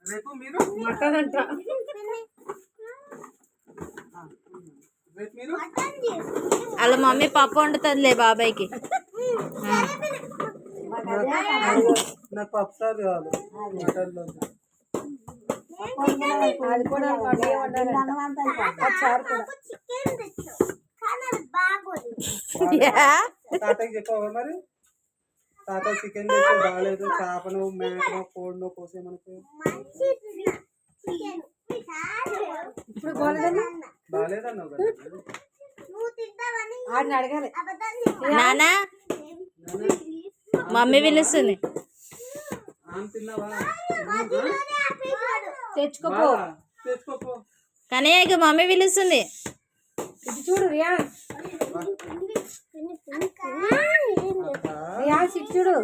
రేపు మీరు మటన్ అంట. వాళ్ళ మమ్మీ పప్పు వండుతుందిలే బాబాయ్కి. నాకు పప్పు సార్ కావాలి మటన్లో. అది కూడా తాతకి చెప్పావా మరి? తాత చికెన్ తెచ్చి బాగాలేదు, చేపను మేకను కోడినో కోసేమనుకో బాగాలేదన్నావు కదా. అడగాలి. నానా మమ్మీ పిలుస్తుంది. తెచ్చుకోపో తెచ్చుకోపో. కానీ ఇక మమ్మీ పిలుస్తుంది. ఇది చూడు రియాన్, రియాన్ ఇటు చూడు.